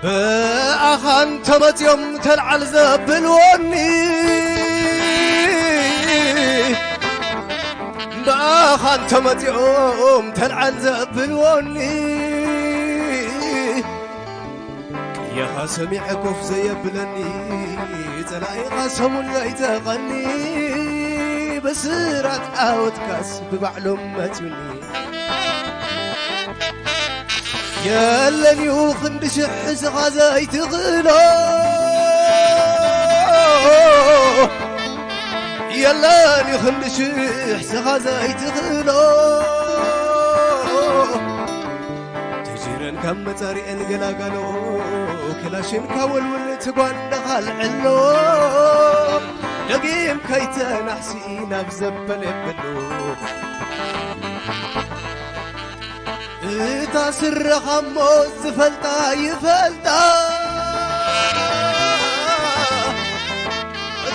أخان تمت يوم تلعل زبلوني بأخان تمت يوم تلعل زبلوني يا خاسم يحكف زي بلني تلاقي قاسم زي تغني بسرعة أوت كاس بمعلوماتني يا لن يوخن شح غزاي تغلو يا لن يوخن شح غزاي تغلو تجيرن كم طريقن قلاقلو كلاشن كولول تقوان دخل علو دقيم كيتن حسينا بزبل يبلو تاسر خموز زفلتا يفلتا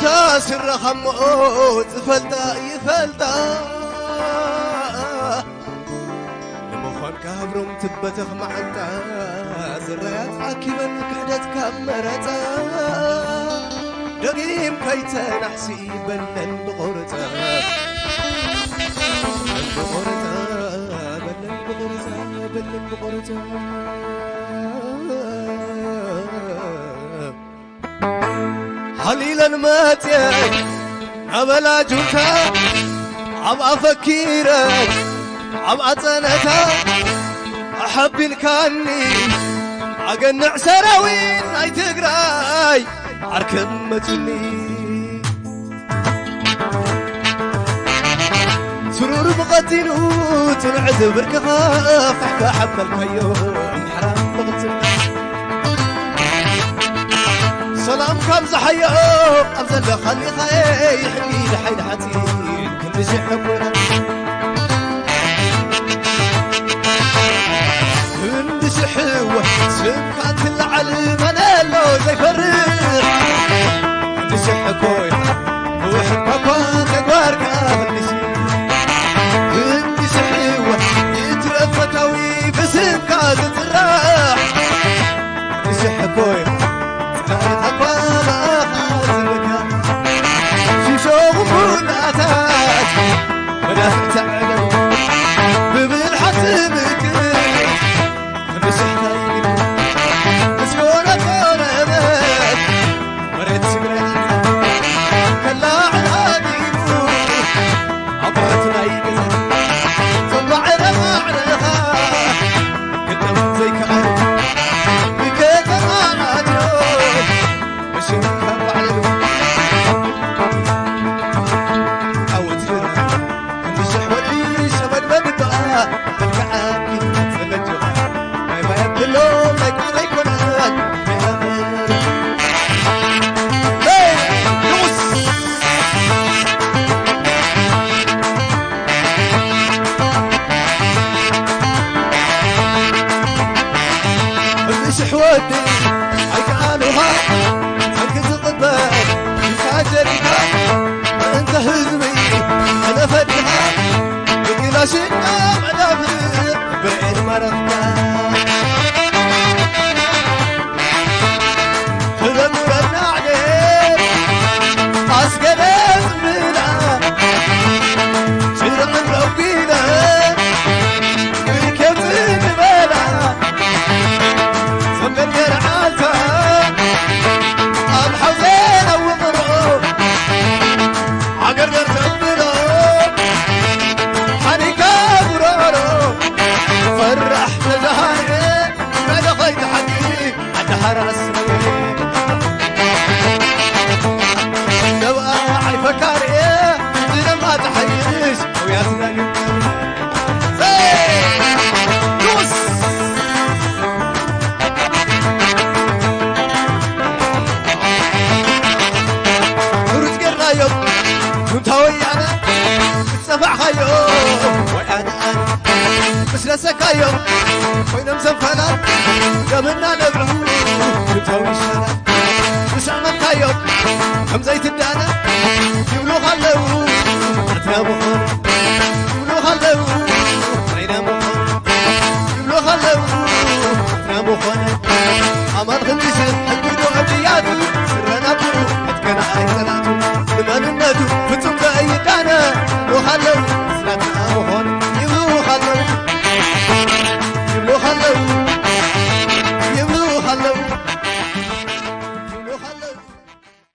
تاسر خموز زفلتا يفلتا لمخون كابروم تبتخ معتا زرايات عاكبا كحدت كامرتا دقيم كيتا نحسي بلن بغرتا بلن بغرتا حليلا ماتي أبلا جوتا عم أفكيرك عم أتنتا أحب الكاني أقنع سراوين أي تقراي عركمتني سرور بقتلو تنعذب بركخاف حكا حمل كيوم حرام بغتل سلام كم زحيو أبزل خلي خاي يحكي لحيل حتين كل شي حبونا كل شي حوة سمكات العلم أنا لو زي فرر كل شي حكوي وحبكو تقوارك كل شي فتاوي بسم كاد الراح يسحكوي تحكوا ما خازلك شوفوا ناتات ولا تعلم بالحسبك بسحتاي مسكونه قربت وريت سكرت كلا عادي عبرتنا يقزل طلعنا معنا حودي عقالها حكت قبال يساجرها انت هزمي انا فدها بقلا شنا منافر بعين مرضنا خذ مرنا عليك عسكري زميلة شرق الروقيلة الكبد بلا صبر عالتا أم حوزين وضرو عقرقر تنبرو حنيكا برورو فرح تزهري ما دخيت حقي حتى حرسني لو أعي فكاري زين ما تحيش ويا سناني كنت ويانا تسمع خيو وانا مثل سكايو وين مزنفنا قبلنا نبعو كنت ويانا تسمع خيو هم زيت الدانا يقولوا خلو